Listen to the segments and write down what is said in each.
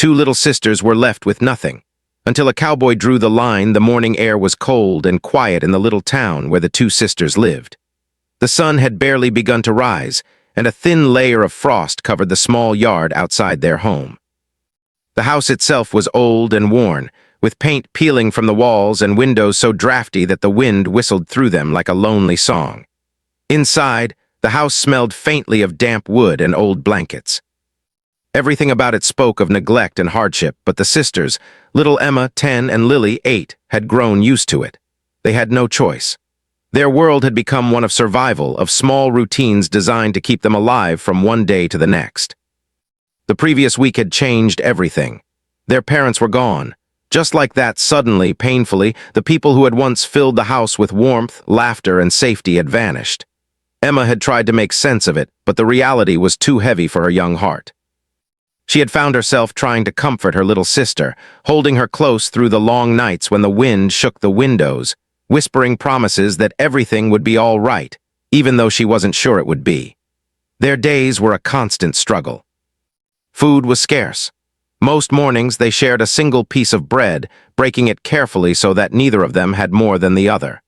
two little sisters were left with nothing. Until a cowboy drew the line, the morning air was cold and quiet in the little town where the two sisters lived. The sun had barely begun to rise, and a thin layer of frost covered the small yard outside their home. The house itself was old and worn, with paint peeling from the walls and windows so drafty that the wind whistled through them like a lonely song. Inside, the house smelled faintly of damp wood and old blankets. Everything about it spoke of neglect and hardship, but the sisters, little Emma, 10, and Lily, 8, had grown used to it. They had no choice. Their world had become one of survival, of small routines designed to keep them alive from one day to the next. The previous week had changed everything. Their parents were gone. Just like that, suddenly, painfully, the people who had once filled the house with warmth, laughter, and safety had vanished. Emma had tried to make sense of it, but the reality was too heavy for her young heart. She had found herself trying to comfort her little sister, holding her close through the long nights when the wind shook the windows, whispering promises that everything would be all right, even though she wasn't sure it would be. Their days were a constant struggle. Food was scarce. Most mornings they shared a single piece of bread, breaking it carefully so that neither of them had more than the other.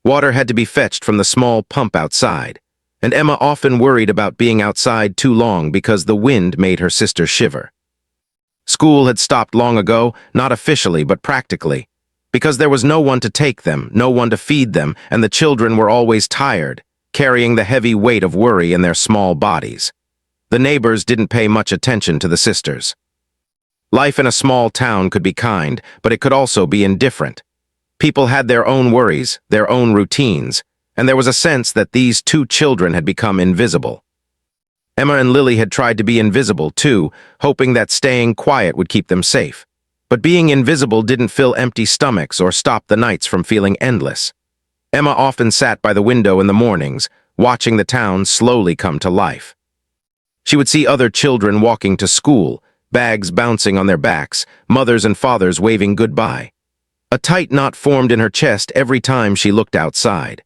Water had to be fetched from the small pump outside, and Emma often worried about being outside too long because the wind made her sister shiver. School had stopped long ago, not officially but practically, because there was no one to take them, no one to feed them, and the children were always tired, carrying the heavy weight of worry in their small bodies. The neighbors didn't pay much attention to the sisters. Life in a small town could be kind, but it could also be indifferent. People had their own worries, their own routines, and there was a sense that these two children had become invisible. Emma and Lily had tried to be invisible too, hoping that staying quiet would keep them safe. But being invisible didn't fill empty stomachs or stop the nights from feeling endless. Emma often sat by the window in the mornings, watching the town slowly come to life. She would see other children walking to school, bags bouncing on their backs, mothers and fathers waving goodbye. A tight knot formed in her chest every time she looked outside.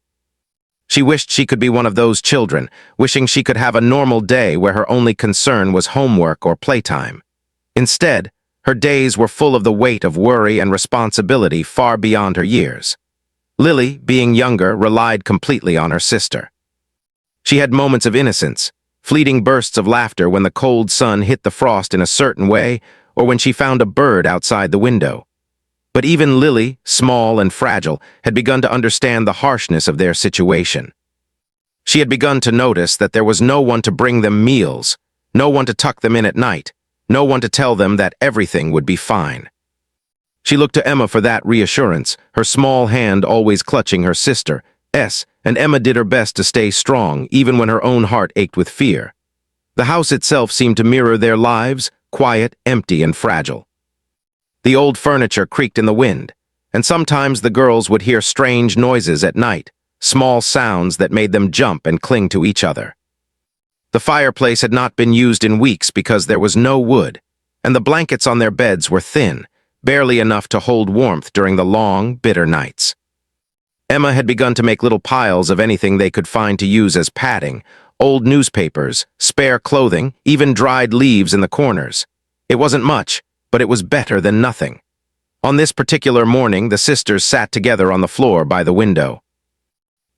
She wished she could be one of those children, wishing she could have a normal day where her only concern was homework or playtime. Instead, her days were full of the weight of worry and responsibility far beyond her years. Lily, being younger, relied completely on her sister. She had moments of innocence, fleeting bursts of laughter when the cold sun hit the frost in a certain way, or when she found a bird outside the window. But even Lily, small and fragile, had begun to understand the harshness of their situation. She had begun to notice that there was no one to bring them meals, no one to tuck them in at night, no one to tell them that everything would be fine. She looked to Emma for that reassurance, her small hand always clutching her sister's, and Emma did her best to stay strong even when her own heart ached with fear. The house itself seemed to mirror their lives, quiet, empty, and fragile. The old furniture creaked in the wind, and sometimes the girls would hear strange noises at night, small sounds that made them jump and cling to each other. The fireplace had not been used in weeks because there was no wood, and the blankets on their beds were thin, barely enough to hold warmth during the long, bitter nights. Emma had begun to make little piles of anything they could find to use as padding, old newspapers, spare clothing, even dried leaves in the corners. It wasn't much, but it was better than nothing. On this particular morning, the sisters sat together on the floor by the window.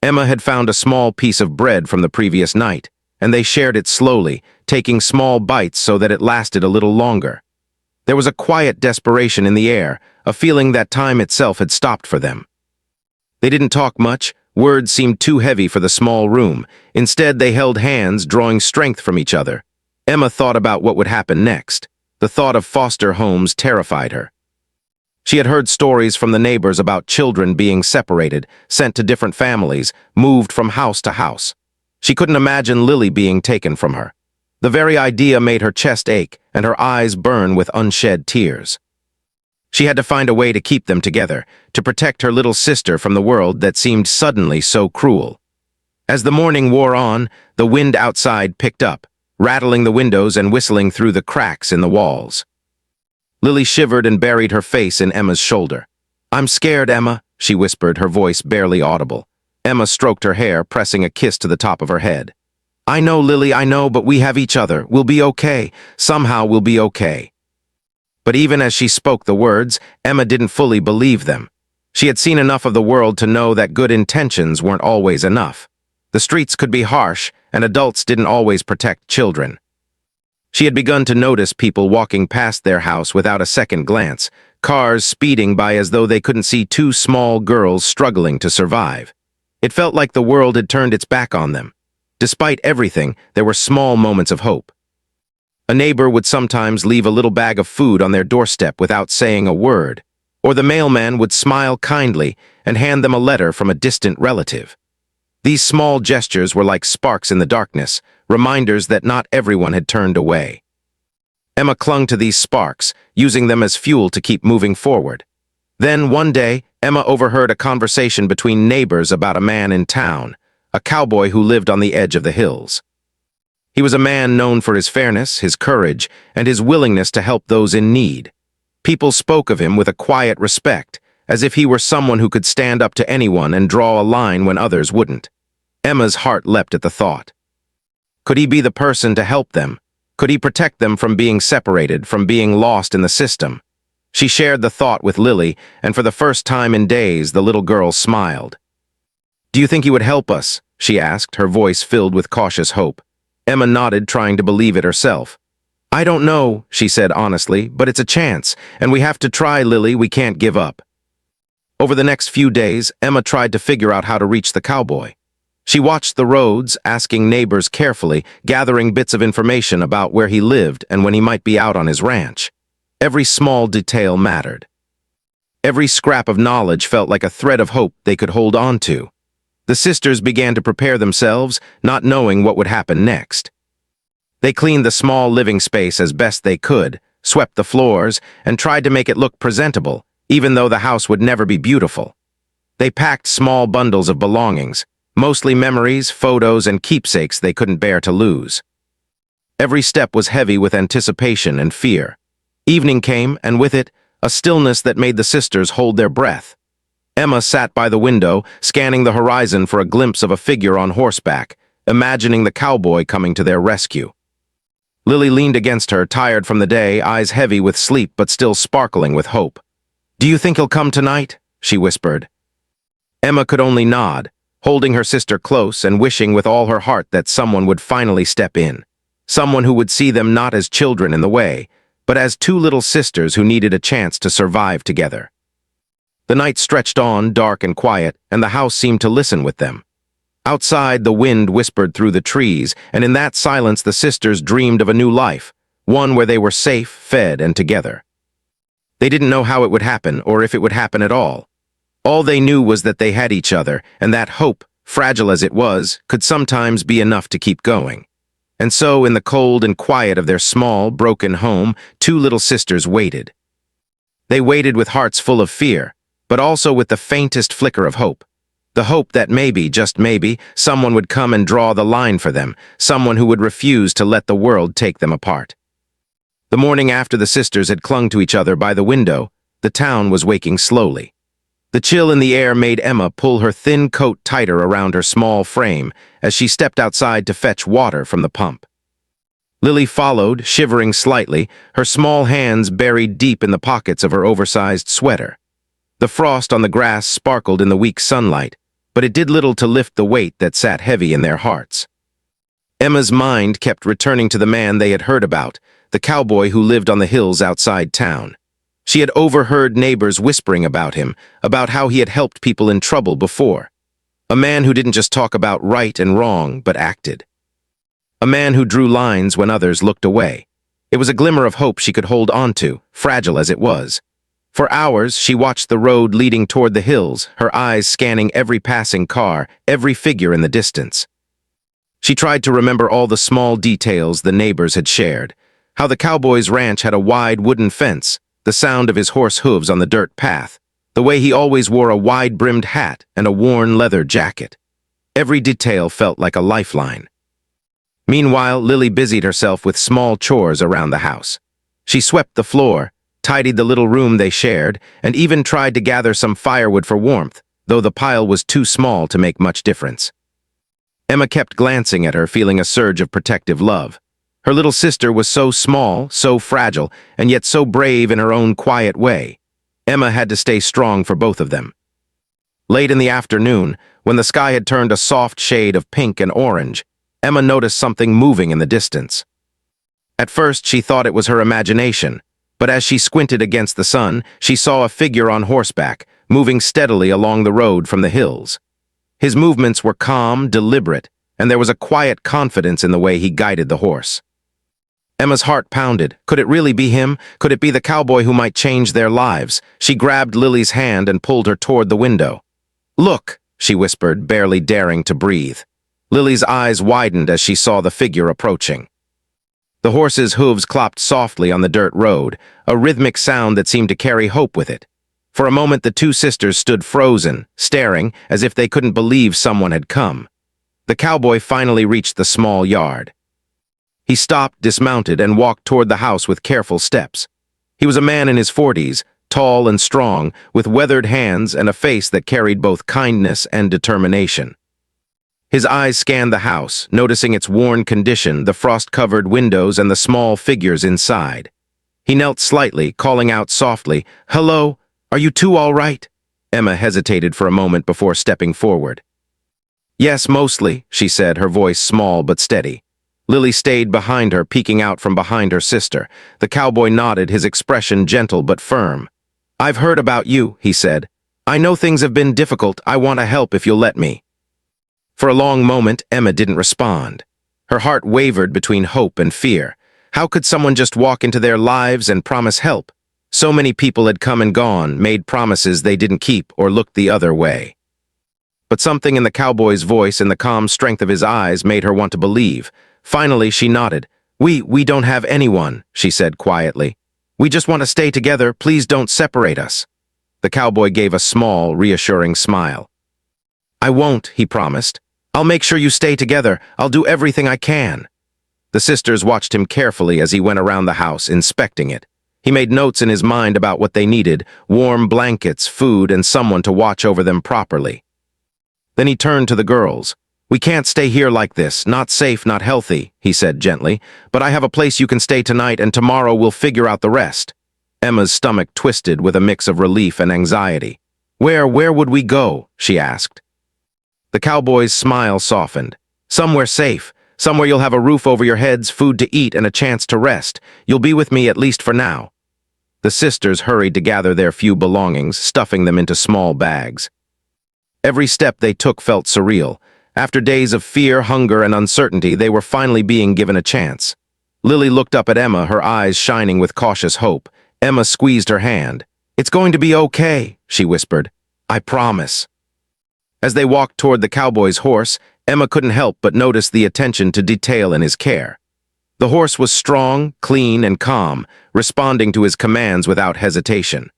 Emma had found a small piece of bread from the previous night, and they shared it slowly, taking small bites so that it lasted a little longer. There was a quiet desperation in the air, a feeling that time itself had stopped for them. They didn't talk much, words seemed too heavy for the small room. Instead, they held hands, drawing strength from each other. Emma thought about what would happen next. The thought of foster homes terrified her. She had heard stories from the neighbors about children being separated, sent to different families, moved from house to house. She couldn't imagine Lily being taken from her. The very idea made her chest ache and her eyes burn with unshed tears. She had to find a way to keep them together, to protect her little sister from the world that seemed suddenly so cruel. As the morning wore on, the wind outside picked up, rattling the windows and whistling through the cracks in the walls. Lily shivered and buried her face in Emma's shoulder. "I'm scared, Emma," she whispered, her voice barely audible. Emma stroked her hair, pressing a kiss to the top of her head. "I know, Lily, I know, but we have each other. We'll be okay. Somehow we'll be okay." But even as she spoke the words, Emma didn't fully believe them. She had seen enough of the world to know that good intentions weren't always enough. The streets could be harsh, and adults didn't always protect children. She had begun to notice people walking past their house without a second glance, cars speeding by as though they couldn't see two small girls struggling to survive. It felt like the world had turned its back on them. Despite everything, there were small moments of hope. A neighbor would sometimes leave a little bag of food on their doorstep without saying a word, or the mailman would smile kindly and hand them a letter from a distant relative. These small gestures were like sparks in the darkness, reminders that not everyone had turned away. Emma clung to these sparks, using them as fuel to keep moving forward. Then, one day, Emma overheard a conversation between neighbors about a man in town, a cowboy who lived on the edge of the hills. He was a man known for his fairness, his courage, and his willingness to help those in need. People spoke of him with a quiet respect, as if he were someone who could stand up to anyone and draw a line when others wouldn't. Emma's heart leapt at the thought. Could he be the person to help them? Could he protect them from being separated, from being lost in the system? She shared the thought with Lily, and for the first time in days, the little girl smiled. "Do you think he would help us?" she asked, her voice filled with cautious hope. Emma nodded, trying to believe it herself. "I don't know," she said honestly, "but it's a chance, and we have to try, Lily. We can't give up." Over the next few days, Emma tried to figure out how to reach the cowboy. She watched the roads, asking neighbors carefully, gathering bits of information about where he lived and when he might be out on his ranch. Every small detail mattered. Every scrap of knowledge felt like a thread of hope they could hold on to. The sisters began to prepare themselves, not knowing what would happen next. They cleaned the small living space as best they could, swept the floors, and tried to make it look presentable, even though the house would never be beautiful. They packed small bundles of belongings, mostly memories, photos, and keepsakes they couldn't bear to lose. Every step was heavy with anticipation and fear. Evening came, and with it, a stillness that made the sisters hold their breath. Emma sat by the window, scanning the horizon for a glimpse of a figure on horseback, imagining the cowboy coming to their rescue. Lily leaned against her, tired from the day, eyes heavy with sleep but still sparkling with hope. "Do you think he'll come tonight?" she whispered. Emma could only nod, holding her sister close and wishing with all her heart that someone would finally step in. Someone who would see them not as children in the way, but as two little sisters who needed a chance to survive together. The night stretched on, dark and quiet, and the house seemed to listen with them. Outside, the wind whispered through the trees, and in that silence the sisters dreamed of a new life, one where they were safe, fed, and together. They didn't know how it would happen, or if it would happen at all. All they knew was that they had each other, and that hope, fragile as it was, could sometimes be enough to keep going. And so, in the cold and quiet of their small, broken home, two little sisters waited. They waited with hearts full of fear, but also with the faintest flicker of hope. The hope that maybe, just maybe, someone would come and draw the line for them, someone who would refuse to let the world take them apart. The morning after the sisters had clung to each other by the window, the town was waking slowly. The chill in the air made Emma pull her thin coat tighter around her small frame as she stepped outside to fetch water from the pump. Lily followed, shivering slightly, her small hands buried deep in the pockets of her oversized sweater. The frost on the grass sparkled in the weak sunlight, but it did little to lift the weight that sat heavy in their hearts. Emma's mind kept returning to the man they had heard about, the cowboy who lived on the hills outside town. She had overheard neighbors whispering about him, about how he had helped people in trouble before. A man who didn't just talk about right and wrong, but acted. A man who drew lines when others looked away. It was a glimmer of hope she could hold on to, fragile as it was. For hours, she watched the road leading toward the hills, her eyes scanning every passing car, every figure in the distance. She tried to remember all the small details the neighbors had shared, how the cowboy's ranch had a wide wooden fence, the sound of his horse hooves on the dirt path, the way he always wore a wide-brimmed hat and a worn leather jacket. Every detail felt like a lifeline. Meanwhile, Lily busied herself with small chores around the house. She swept the floor, tidied the little room they shared, and even tried to gather some firewood for warmth, though the pile was too small to make much difference. Emma kept glancing at her, feeling a surge of protective love. Her little sister was so small, so fragile, and yet so brave in her own quiet way. Emma had to stay strong for both of them. Late in the afternoon, when the sky had turned a soft shade of pink and orange, Emma noticed something moving in the distance. At first, she thought it was her imagination, but as she squinted against the sun, she saw a figure on horseback, moving steadily along the road from the hills. His movements were calm, deliberate, and there was a quiet confidence in the way he guided the horse. Emma's heart pounded. Could it really be him? Could it be the cowboy who might change their lives? She grabbed Lily's hand and pulled her toward the window. "Look," she whispered, barely daring to breathe. Lily's eyes widened as she saw the figure approaching. The horse's hooves clopped softly on the dirt road, a rhythmic sound that seemed to carry hope with it. For a moment the two sisters stood frozen, staring, as if they couldn't believe someone had come. The cowboy finally reached the small yard. He stopped, dismounted, and walked toward the house with careful steps. He was a man in his 40s, tall and strong, with weathered hands and a face that carried both kindness and determination. His eyes scanned the house, noticing its worn condition, the frost-covered windows, and the small figures inside. He knelt slightly, calling out softly, "Hello, are you two all right?" Emma hesitated for a moment before stepping forward. "Yes, mostly," she said, her voice small but steady. Lily stayed behind her, peeking out from behind her sister. The cowboy nodded, his expression gentle but firm. "I've heard about you," he said. "I know things have been difficult. I want to help if you'll let me." For a long moment, Emma didn't respond. Her heart wavered between hope and fear. How could someone just walk into their lives and promise help? So many people had come and gone, made promises they didn't keep, or looked the other way. But something in the cowboy's voice and the calm strength of his eyes made her want to believe. Finally, she nodded. We don't have anyone," she said quietly. "We just want to stay together. Please don't separate us." The cowboy gave a small, reassuring smile. "I won't," he promised. "I'll make sure you stay together. I'll do everything I can." The sisters watched him carefully as he went around the house, inspecting it. He made notes in his mind about what they needed: warm blankets, food, and someone to watch over them properly. Then he turned to the girls. "We can't stay here like this. Not safe, not healthy," he said gently. "But I have a place you can stay tonight, and tomorrow we'll figure out the rest." Emma's stomach twisted with a mix of relief and anxiety. Where would we go?" she asked. The cowboy's smile softened. "Somewhere safe. Somewhere you'll have a roof over your heads, food to eat, and a chance to rest. You'll be with me at least for now." The sisters hurried to gather their few belongings, stuffing them into small bags. Every step they took felt surreal. After days of fear, hunger, and uncertainty, they were finally being given a chance. Lily looked up at Emma, her eyes shining with cautious hope. Emma squeezed her hand. "It's going to be okay," she whispered. "I promise." As they walked toward the cowboy's horse, Emma couldn't help but notice the attention to detail in his care. The horse was strong, clean, and calm, responding to his commands without hesitation.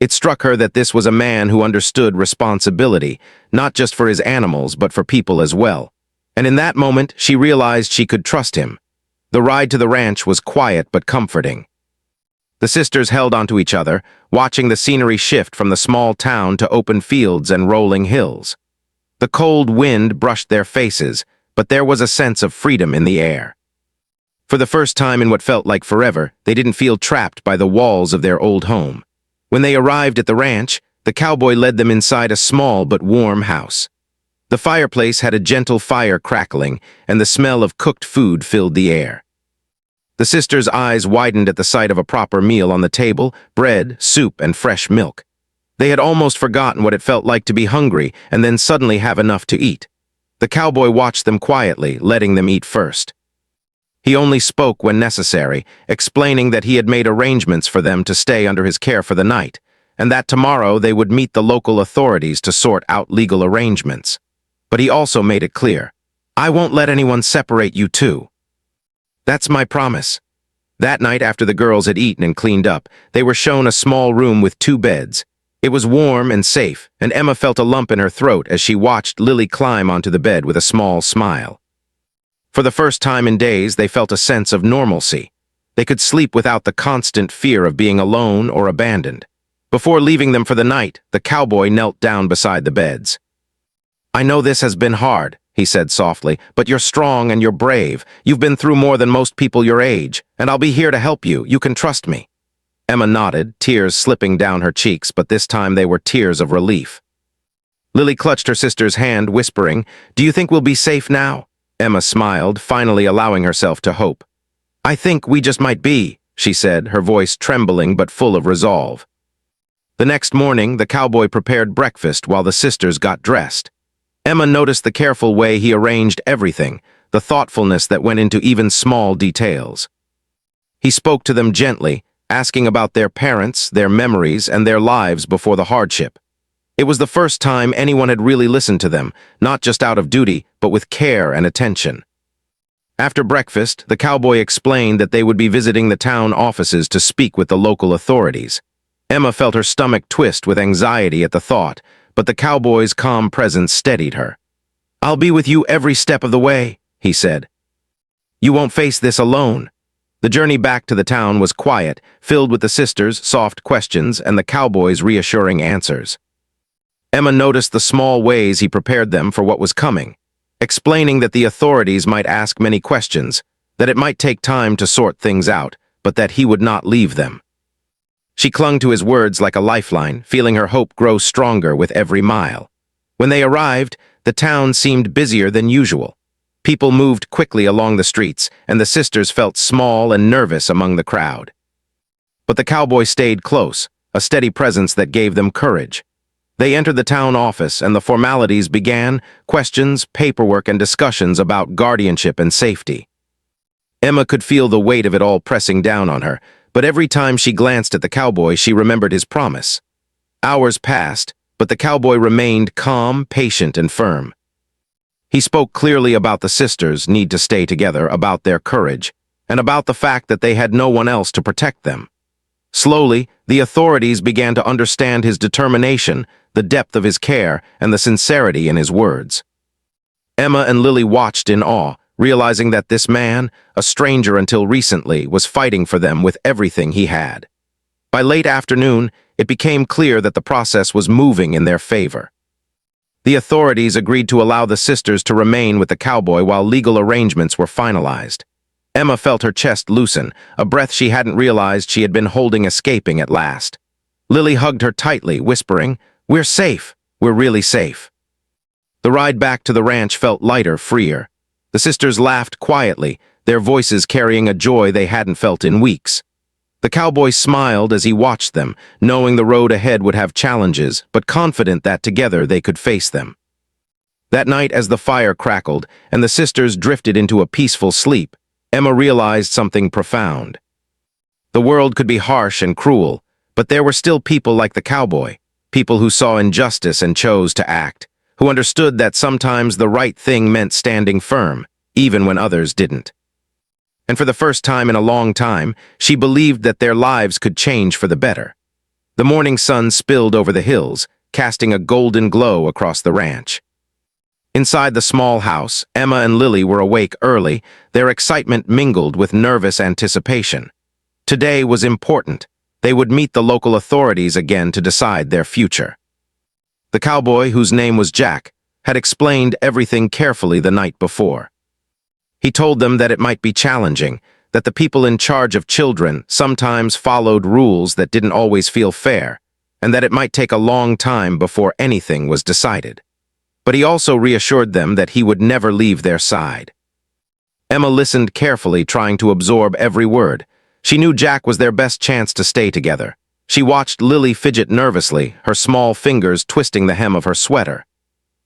It struck her that this was a man who understood responsibility, not just for his animals, but for people as well. And in that moment, she realized she could trust him. The ride to the ranch was quiet but comforting. The sisters held onto each other, watching the scenery shift from the small town to open fields and rolling hills. The cold wind brushed their faces, but there was a sense of freedom in the air. For the first time in what felt like forever, they didn't feel trapped by the walls of their old home. When they arrived at the ranch, the cowboy led them inside a small but warm house. The fireplace had a gentle fire crackling, and the smell of cooked food filled the air. The sisters' eyes widened at the sight of a proper meal on the table: bread, soup, and fresh milk. They had almost forgotten what it felt like to be hungry and then suddenly have enough to eat. The cowboy watched them quietly, letting them eat first. He only spoke when necessary, explaining that he had made arrangements for them to stay under his care for the night, and that tomorrow they would meet the local authorities to sort out legal arrangements. But he also made it clear, "I won't let anyone separate you two." "That's my promise." That night, after the girls had eaten and cleaned up, they were shown a small room with 2 beds. It was warm and safe, and Emma felt a lump in her throat as she watched Lily climb onto the bed with a small smile. For the first time in days, they felt a sense of normalcy. They could sleep without the constant fear of being alone or abandoned. Before leaving them for the night, the cowboy knelt down beside the beds. "I know this has been hard," he said softly, "but you're strong and you're brave. You've been through more than most people your age, and I'll be here to help you. You can trust me." Emma nodded, tears slipping down her cheeks, but this time they were tears of relief. Lily clutched her sister's hand, whispering, "Do you think we'll be safe now?" Emma smiled, finally allowing herself to hope. "I think we just might be," she said, her voice trembling but full of resolve. The next morning, the cowboy prepared breakfast while the sisters got dressed. Emma noticed the careful way he arranged everything, the thoughtfulness that went into even small details. He spoke to them gently, asking about their parents, their memories, and their lives before the hardship. It was the first time anyone had really listened to them, not just out of duty, but with care and attention. After breakfast, the cowboy explained that they would be visiting the town offices to speak with the local authorities. Emma felt her stomach twist with anxiety at the thought, but the cowboy's calm presence steadied her. "I'll be with you every step of the way," he said. "You won't face this alone." The journey back to the town was quiet, filled with the sisters' soft questions and the cowboy's reassuring answers. Emma noticed the small ways he prepared them for what was coming, explaining that the authorities might ask many questions, that it might take time to sort things out, but that he would not leave them. She clung to his words like a lifeline, feeling her hope grow stronger with every mile. When they arrived, the town seemed busier than usual. People moved quickly along the streets, and the sisters felt small and nervous among the crowd. But the cowboy stayed close, a steady presence that gave them courage. They entered the town office, and the formalities began, questions, paperwork, and discussions about guardianship and safety. Emma could feel the weight of it all pressing down on her, but every time she glanced at the cowboy, she remembered his promise. Hours passed, but the cowboy remained calm, patient, and firm. He spoke clearly about the sisters' need to stay together, about their courage, and about the fact that they had no one else to protect them. Slowly, the authorities began to understand his determination, the depth of his care, and the sincerity in his words. Emma and Lily watched in awe, realizing that this man, a stranger until recently, was fighting for them with everything he had. By late afternoon, it became clear that the process was moving in their favor. The authorities agreed to allow the sisters to remain with the cowboy while legal arrangements were finalized. Emma felt her chest loosen, a breath she hadn't realized she had been holding escaping at last. Lily hugged her tightly, whispering, "We're safe. We're really safe." The ride back to the ranch felt lighter, freer. The sisters laughed quietly, their voices carrying a joy they hadn't felt in weeks. The cowboy smiled as he watched them, knowing the road ahead would have challenges, but confident that together they could face them. That night, as the fire crackled and the sisters drifted into a peaceful sleep, Emma realized something profound. The world could be harsh and cruel, but there were still people like the cowboy, people who saw injustice and chose to act, who understood that sometimes the right thing meant standing firm, even when others didn't. And for the first time in a long time, she believed that their lives could change for the better. The morning sun spilled over the hills, casting a golden glow across the ranch. Inside the small house, Emma and Lily were awake early, their excitement mingled with nervous anticipation. Today was important. They would meet the local authorities again to decide their future. The cowboy, whose name was Jack, had explained everything carefully the night before. He told them that it might be challenging, that the people in charge of children sometimes followed rules that didn't always feel fair, and that it might take a long time before anything was decided. But he also reassured them that he would never leave their side. Emma listened carefully, trying to absorb every word. She knew Jack was their best chance to stay together. She watched Lily fidget nervously, her small fingers twisting the hem of her sweater.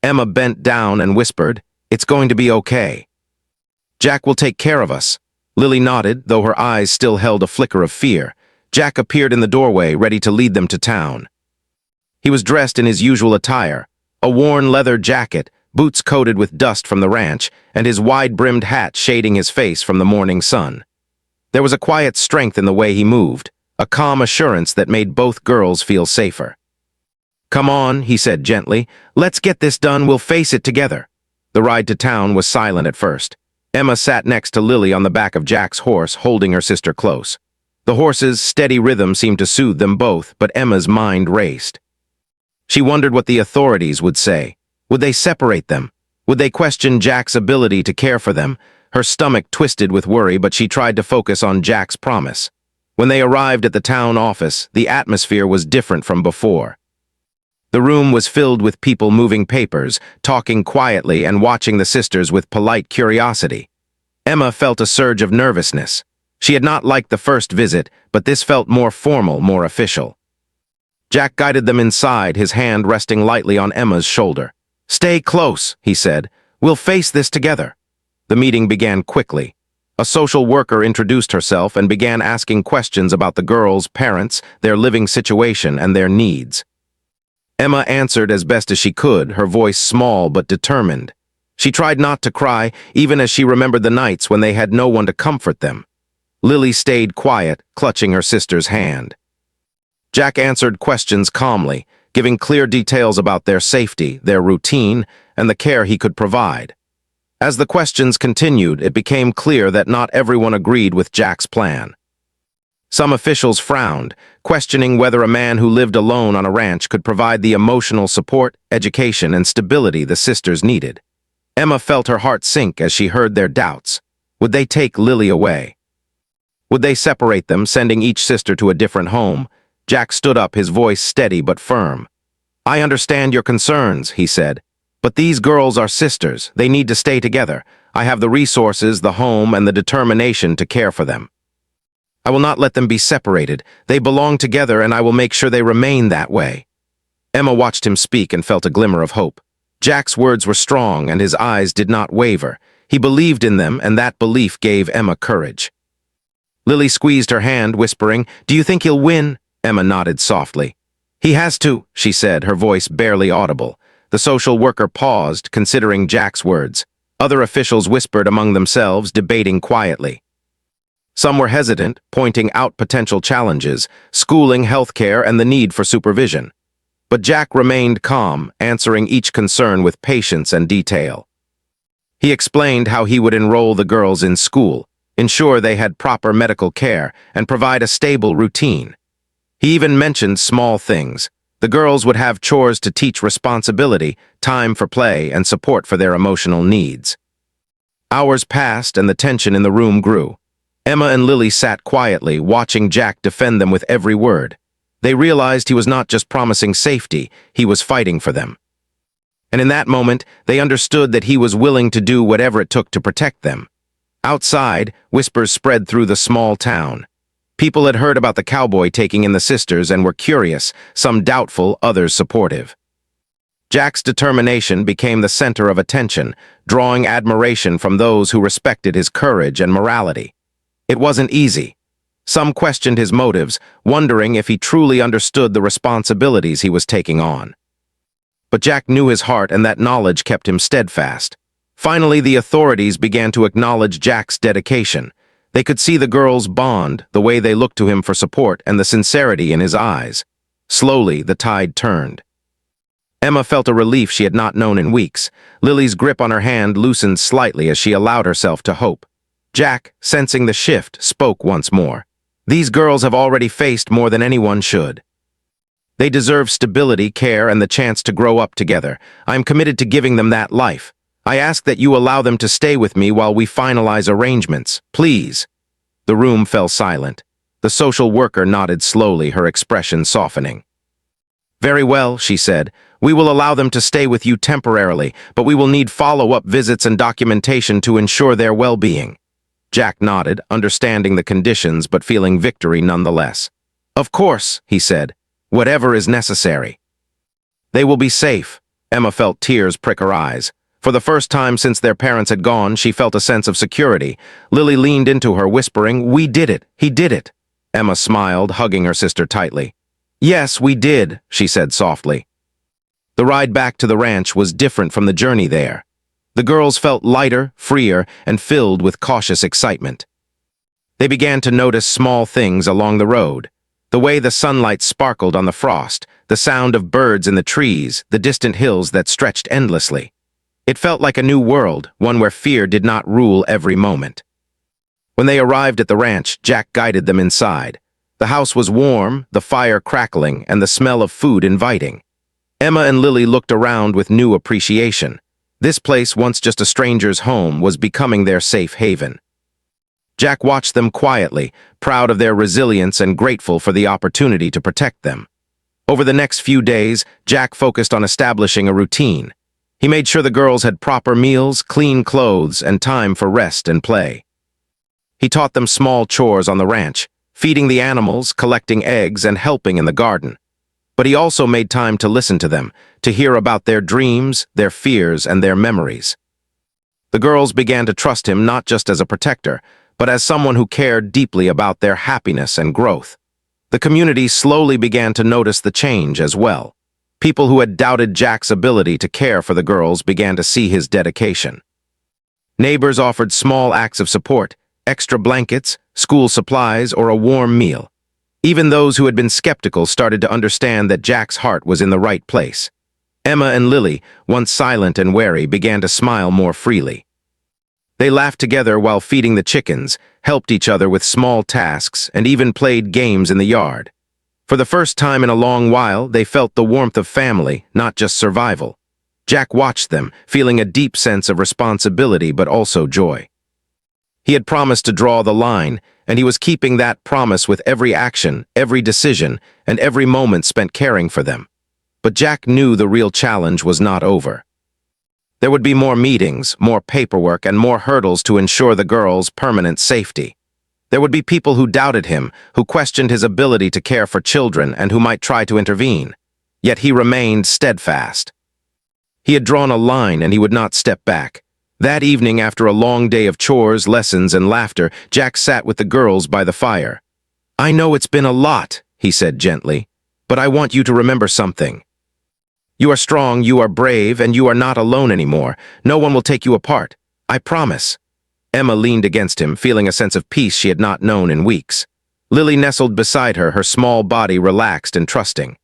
Emma bent down and whispered, "It's going to be okay. Jack will take care of us." Lily nodded, though her eyes still held a flicker of fear. Jack appeared in the doorway, ready to lead them to town. He was dressed in his usual attire, a worn leather jacket, boots coated with dust from the ranch, and his wide-brimmed hat shading his face from the morning sun. There was a quiet strength in the way he moved, a calm assurance that made both girls feel safer. "Come on," he said gently. "Let's get this done, we'll face it together." The ride to town was silent at first. Emma sat next to Lily on the back of Jack's horse, holding her sister close. The horse's steady rhythm seemed to soothe them both, but Emma's mind raced. She wondered what the authorities would say. Would they separate them? Would they question Jack's ability to care for them? Her stomach twisted with worry, but she tried to focus on Jack's promise. When they arrived at the town office, the atmosphere was different from before. The room was filled with people moving papers, talking quietly and watching the sisters with polite curiosity. Emma felt a surge of nervousness. She had not liked the first visit, but this felt more formal, more official. Jack guided them inside, his hand resting lightly on Emma's shoulder. "Stay close," he said. "We'll face this together." The meeting began quickly. A social worker introduced herself and began asking questions about the girls' parents, their living situation, and their needs. Emma answered as best as she could, her voice small but determined. She tried not to cry, even as she remembered the nights when they had no one to comfort them. Lily stayed quiet, clutching her sister's hand. Jack answered questions calmly, giving clear details about their safety, their routine, and the care he could provide. As the questions continued, it became clear that not everyone agreed with Jack's plan. Some officials frowned, questioning whether a man who lived alone on a ranch could provide the emotional support, education, and stability the sisters needed. Emma felt her heart sink as she heard their doubts. Would they take Lily away? Would they separate them, sending each sister to a different home? Jack stood up, his voice steady but firm. "I understand your concerns," he said. "But these girls are sisters. They need to stay together. I have the resources, the home, and the determination to care for them. I will not let them be separated. They belong together, and I will make sure they remain that way." Emma watched him speak and felt a glimmer of hope. Jack's words were strong, and his eyes did not waver. He believed in them, and that belief gave Emma courage. Lily squeezed her hand, whispering, "Do you think he'll win?" Emma nodded softly. "He has to," she said, her voice barely audible. The social worker paused, considering Jack's words. Other officials whispered among themselves, debating quietly. Some were hesitant, pointing out potential challenges, schooling, healthcare, and the need for supervision. But Jack remained calm, answering each concern with patience and detail. He explained how he would enroll the girls in school, ensure they had proper medical care, and provide a stable routine. He even mentioned small things. The girls would have chores to teach responsibility, time for play, and support for their emotional needs. Hours passed and the tension in the room grew. Emma and Lily sat quietly, watching Jack defend them with every word. They realized he was not just promising safety, he was fighting for them. And in that moment, they understood that he was willing to do whatever it took to protect them. Outside, whispers spread through the small town. People had heard about the cowboy taking in the sisters and were curious, some doubtful, others supportive. Jack's determination became the center of attention, drawing admiration from those who respected his courage and morality. It wasn't easy. Some questioned his motives, wondering if he truly understood the responsibilities he was taking on. But Jack knew his heart, and that knowledge kept him steadfast. Finally, the authorities began to acknowledge Jack's dedication. They could see the girls' bond, the way they looked to him for support, and the sincerity in his eyes. Slowly, the tide turned. Emma felt a relief she had not known in weeks. Lily's grip on her hand loosened slightly as she allowed herself to hope. Jack, sensing the shift, spoke once more. "These girls have already faced more than anyone should. They deserve stability, care, and the chance to grow up together. I am committed to giving them that life. I ask that you allow them to stay with me while we finalize arrangements, please." The room fell silent. The social worker nodded slowly, her expression softening. "Very well," she said. "We will allow them to stay with you temporarily, but we will need follow-up visits and documentation to ensure their well-being." Jack nodded, understanding the conditions but feeling victory nonetheless. "Of course," he said. "Whatever is necessary." "They will be safe." Emma felt tears prick her eyes. For the first time since their parents had gone, she felt a sense of security. Lily leaned into her, whispering, "We did it. He did it." Emma smiled, hugging her sister tightly. "Yes, we did," she said softly. The ride back to the ranch was different from the journey there. The girls felt lighter, freer, and filled with cautious excitement. They began to notice small things along the road. The way the sunlight sparkled on the frost, the sound of birds in the trees, the distant hills that stretched endlessly. It felt like a new world, one where fear did not rule every moment. When they arrived at the ranch, Jack guided them inside. The house was warm, the fire crackling, and the smell of food inviting. Emma and Lily looked around with new appreciation. This place, once just a stranger's home, was becoming their safe haven. Jack watched them quietly, proud of their resilience and grateful for the opportunity to protect them. Over the next few days, Jack focused on establishing a routine. He made sure the girls had proper meals, clean clothes, and time for rest and play. He taught them small chores on the ranch, feeding the animals, collecting eggs, and helping in the garden. But he also made time to listen to them, to hear about their dreams, their fears, and their memories. The girls began to trust him not just as a protector, but as someone who cared deeply about their happiness and growth. The community slowly began to notice the change as well. People who had doubted Jack's ability to care for the girls began to see his dedication. Neighbors offered small acts of support, extra blankets, school supplies, or a warm meal. Even those who had been skeptical started to understand that Jack's heart was in the right place. Emma and Lily, once silent and wary, began to smile more freely. They laughed together while feeding the chickens, helped each other with small tasks, and even played games in the yard. For the first time in a long while, they felt the warmth of family, not just survival. Jack watched them, feeling a deep sense of responsibility but also joy. He had promised to draw the line, and he was keeping that promise with every action, every decision, and every moment spent caring for them. But Jack knew the real challenge was not over. There would be more meetings, more paperwork, and more hurdles to ensure the girls' permanent safety. There would be people who doubted him, who questioned his ability to care for children, and who might try to intervene. Yet he remained steadfast. He had drawn a line, and he would not step back. That evening, after a long day of chores, lessons, and laughter, Jack sat with the girls by the fire. "I know it's been a lot," he said gently, "but I want you to remember something. You are strong, you are brave, and you are not alone anymore. No one will take you apart. I promise." Emma leaned against him, feeling a sense of peace she had not known in weeks. Lily nestled beside her, her small body relaxed and trusting.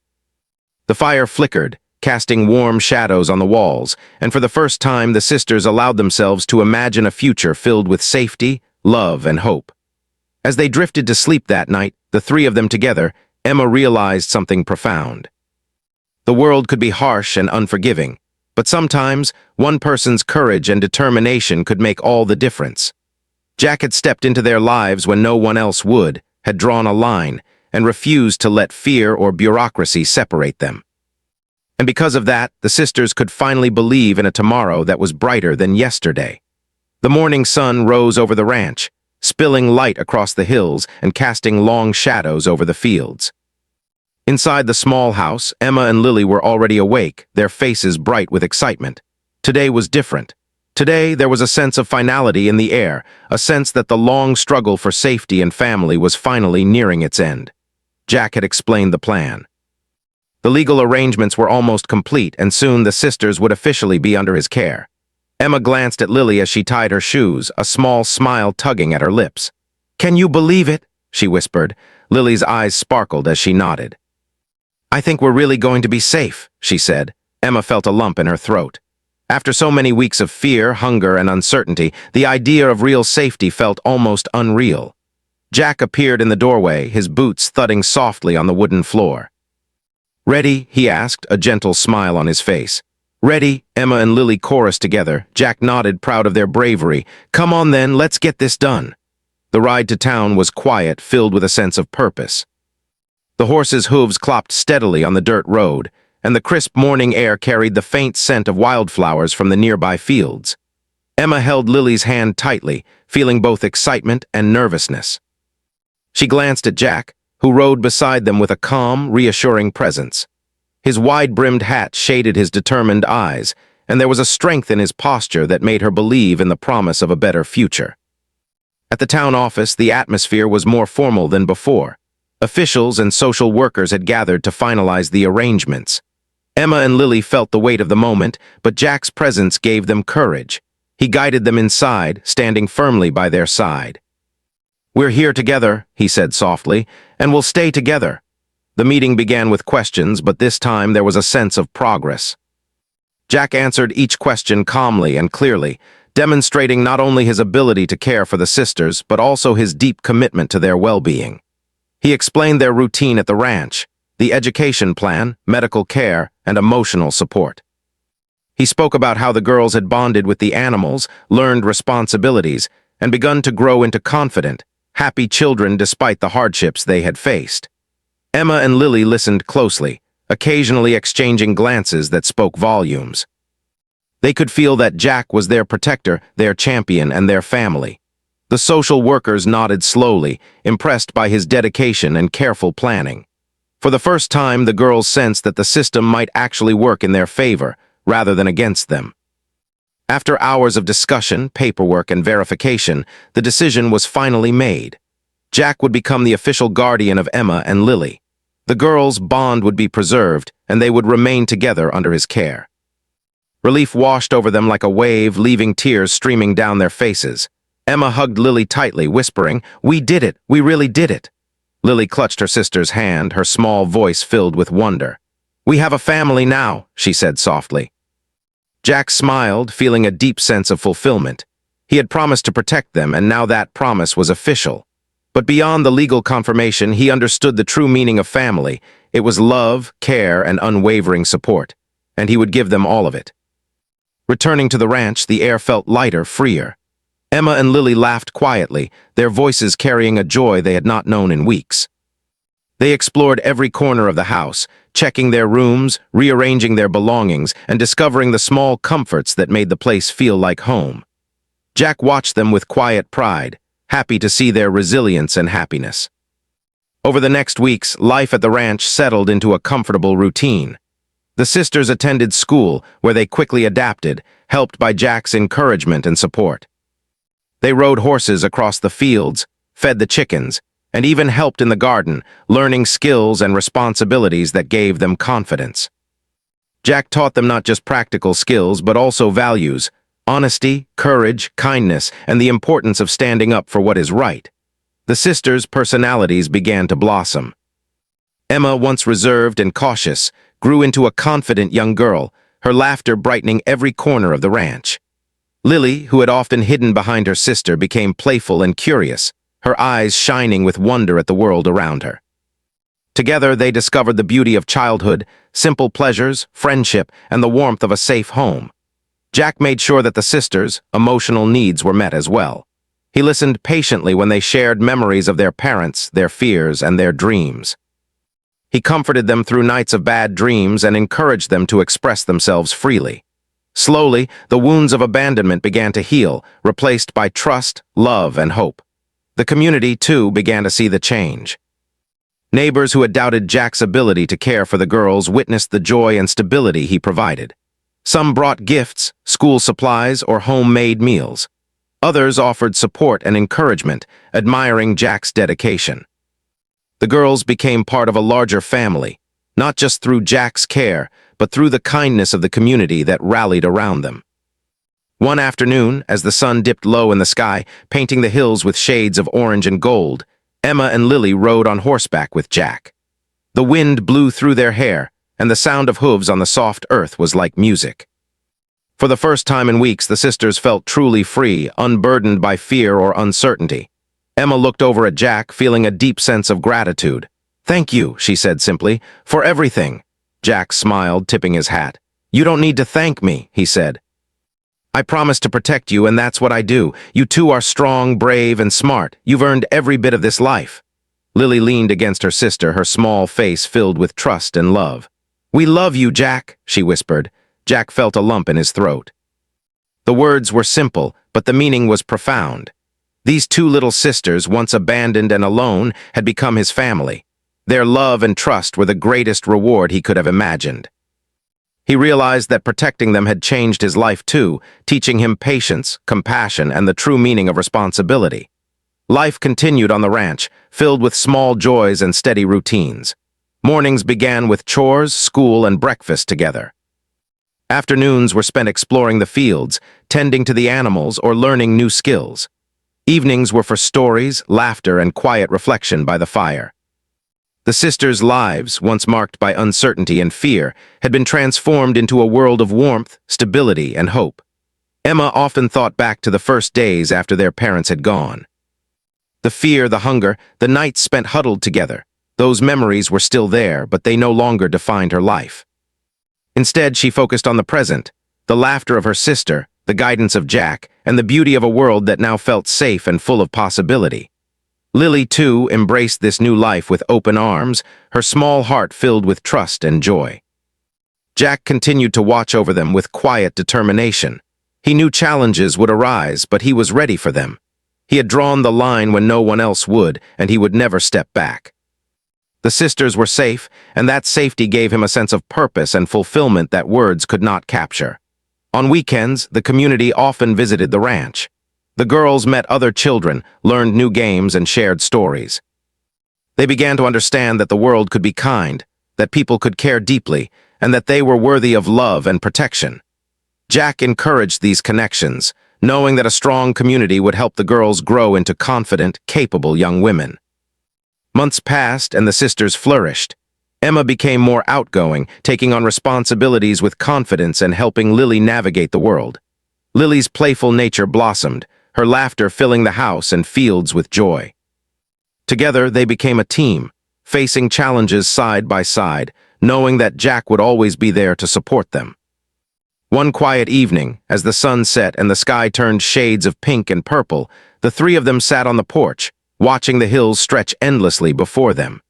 The fire flickered, casting warm shadows on the walls, and for the first time the sisters allowed themselves to imagine a future filled with safety, love, and hope. As they drifted to sleep that night, the three of them together, Emma realized something profound. The world could be harsh and unforgiving, but sometimes one person's courage and determination could make all the difference. Jack had stepped into their lives when no one else would, had drawn a line, and refused to let fear or bureaucracy separate them. And because of that, the sisters could finally believe in a tomorrow that was brighter than yesterday. The morning sun rose over the ranch, spilling light across the hills and casting long shadows over the fields. Inside the small house, Emma and Lily were already awake, their faces bright with excitement. Today was different. Today, there was a sense of finality in the air, a sense that the long struggle for safety and family was finally nearing its end. Jack had explained the plan. The legal arrangements were almost complete, and soon the sisters would officially be under his care. Emma glanced at Lily as she tied her shoes, a small smile tugging at her lips. "Can you believe it?" she whispered. Lily's eyes sparkled as she nodded. "I think we're really going to be safe," she said. Emma felt a lump in her throat. After so many weeks of fear, hunger, and uncertainty, the idea of real safety felt almost unreal. Jack appeared in the doorway, his boots thudding softly on the wooden floor. "Ready?" he asked, a gentle smile on his face. "Ready," Emma and Lily chorused together. Jack nodded, proud of their bravery. "Come on then, let's get this done." The ride to town was quiet, filled with a sense of purpose. The horses' hooves clopped steadily on the dirt road, and the crisp morning air carried the faint scent of wildflowers from the nearby fields. Emma held Lily's hand tightly, feeling both excitement and nervousness. She glanced at Jack, who rode beside them with a calm, reassuring presence. His wide-brimmed hat shaded his determined eyes, and there was a strength in his posture that made her believe in the promise of a better future. At the town office, the atmosphere was more formal than before. Officials and social workers had gathered to finalize the arrangements. Emma and Lily felt the weight of the moment, but Jack's presence gave them courage. He guided them inside, standing firmly by their side. "We're here together," he said softly, "and we'll stay together." The meeting began with questions, but this time there was a sense of progress. Jack answered each question calmly and clearly, demonstrating not only his ability to care for the sisters, but also his deep commitment to their well-being. He explained their routine at the ranch, the education plan, medical care, and emotional support. He spoke about how the girls had bonded with the animals, learned responsibilities, and begun to grow into confident, happy children despite the hardships they had faced. Emma and Lily listened closely, occasionally exchanging glances that spoke volumes. They could feel that Jack was their protector, their champion, and their family. The social workers nodded slowly, impressed by his dedication and careful planning. For the first time, the girls sensed that the system might actually work in their favor, rather than against them. After hours of discussion, paperwork, and verification, the decision was finally made. Jack would become the official guardian of Emma and Lily. The girls' bond would be preserved, and they would remain together under his care. Relief washed over them like a wave, leaving tears streaming down their faces. Emma hugged Lily tightly, whispering, "We did it! We really did it!" Lily clutched her sister's hand, her small voice filled with wonder. "We have a family now," she said softly. Jack smiled, feeling a deep sense of fulfillment. He had promised to protect them, and now that promise was official. But beyond the legal confirmation, he understood the true meaning of family. It was love, care, and unwavering support, and he would give them all of it. Returning to the ranch, the air felt lighter, freer. Emma and Lily laughed quietly, their voices carrying a joy they had not known in weeks. They explored every corner of the house, checking their rooms, rearranging their belongings, and discovering the small comforts that made the place feel like home. Jack watched them with quiet pride, happy to see their resilience and happiness. Over the next weeks, life at the ranch settled into a comfortable routine. The sisters attended school, where they quickly adapted, helped by Jack's encouragement and support. They rode horses across the fields, fed the chickens, and even helped in the garden, learning skills and responsibilities that gave them confidence. Jack taught them not just practical skills, but also values: honesty, courage, kindness, and the importance of standing up for what is right. The sisters' personalities began to blossom. Emma, once reserved and cautious, grew into a confident young girl, her laughter brightening every corner of the ranch. Lily, who had often hidden behind her sister, became playful and curious, her eyes shining with wonder at the world around her. Together, they discovered the beauty of childhood, simple pleasures, friendship, and the warmth of a safe home. Jack made sure that the sisters' emotional needs were met as well. He listened patiently when they shared memories of their parents, their fears, and their dreams. He comforted them through nights of bad dreams and encouraged them to express themselves freely. Slowly, the wounds of abandonment began to heal, replaced by trust, love, and hope. The community, too, began to see the change. Neighbors who had doubted Jack's ability to care for the girls witnessed the joy and stability he provided. Some brought gifts, school supplies, or homemade meals. Others offered support and encouragement, admiring Jack's dedication. The girls became part of a larger family, not just through Jack's care, but through the kindness of the community that rallied around them. One afternoon, as the sun dipped low in the sky, painting the hills with shades of orange and gold, Emma and Lily rode on horseback with Jack. The wind blew through their hair, and the sound of hooves on the soft earth was like music. For the first time in weeks, the sisters felt truly free, unburdened by fear or uncertainty. Emma looked over at Jack, feeling a deep sense of gratitude. "Thank you," she said simply, "for everything." Jack smiled, tipping his hat. "You don't need to thank me," he said. "I promised to protect you, and that's what I do. You two are strong, brave, and smart. You've earned every bit of this life." Lily leaned against her sister, her small face filled with trust and love. "We love you, Jack," she whispered. Jack felt a lump in his throat. The words were simple, but the meaning was profound. These two little sisters, once abandoned and alone, had become his family. Their love and trust were the greatest reward he could have imagined. He realized that protecting them had changed his life too, teaching him patience, compassion, and the true meaning of responsibility. Life continued on the ranch, filled with small joys and steady routines. Mornings began with chores, school, and breakfast together. Afternoons were spent exploring the fields, tending to the animals, or learning new skills. Evenings were for stories, laughter, and quiet reflection by the fire. The sisters' lives, once marked by uncertainty and fear, had been transformed into a world of warmth, stability, and hope. Emma often thought back to the first days after their parents had gone. The fear, the hunger, the nights spent huddled together. Those memories were still there, but they no longer defined her life. Instead, she focused on the present, The laughter of her sister, the guidance of Jack, and the beauty of a world that now felt safe and full of possibility. Lily, too, embraced this new life with open arms, her small heart filled with trust and joy. Jack continued to watch over them with quiet determination. He knew challenges would arise, but he was ready for them. He had drawn the line when no one else would, and he would never step back. The sisters were safe, and that safety gave him a sense of purpose and fulfillment that words could not capture. On weekends, the community often visited the ranch. The girls met other children, learned new games, and shared stories. They began to understand that the world could be kind, that people could care deeply, and that they were worthy of love and protection. Jack encouraged these connections, knowing that a strong community would help the girls grow into confident, capable young women. Months passed and the sisters flourished. Emma became more outgoing, taking on responsibilities with confidence and helping Lily navigate the world. Lily's playful nature blossomed, her laughter filling the house and fields with joy. Together, they became a team, facing challenges side by side, knowing that Jack would always be there to support them. One quiet evening, as the sun set and the sky turned shades of pink and purple, the three of them sat on the porch, watching the hills stretch endlessly before them.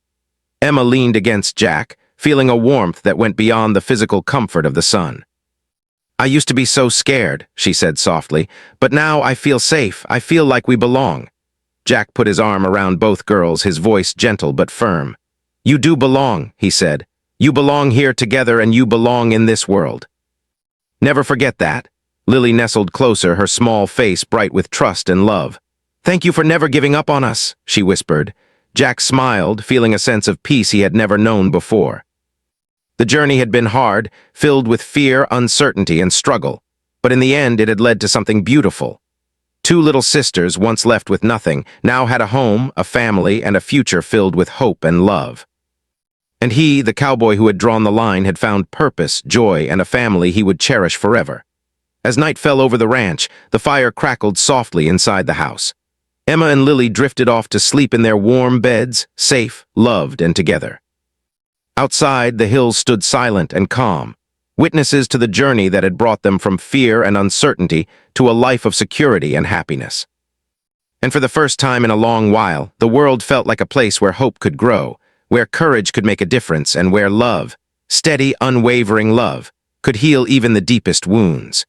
Emma leaned against Jack, feeling a warmth that went beyond the physical comfort of the sun. "I used to be so scared," she said softly, "but now I feel safe. I feel like we belong." Jack put his arm around both girls, his voice gentle but firm. "You do belong," he said. "You belong here together and you belong in this world. Never forget that." Lily nestled closer, her small face bright with trust and love. "Thank you for never giving up on us," she whispered. Jack smiled, feeling a sense of peace he had never known before. The journey had been hard, filled with fear, uncertainty, and struggle, but in the end it had led to something beautiful. Two little sisters, once left with nothing, now had a home, a family, and a future filled with hope and love. And he, the cowboy who had drawn the line, had found purpose, joy, and a family he would cherish forever. As night fell over the ranch, the fire crackled softly inside the house. Emma and Lily drifted off to sleep in their warm beds, safe, loved, and together. Outside, the hills stood silent and calm, witnesses to the journey that had brought them from fear and uncertainty to a life of security and happiness. And for the first time in a long while, the world felt like a place where hope could grow, where courage could make a difference, and where love, steady, unwavering love, could heal even the deepest wounds.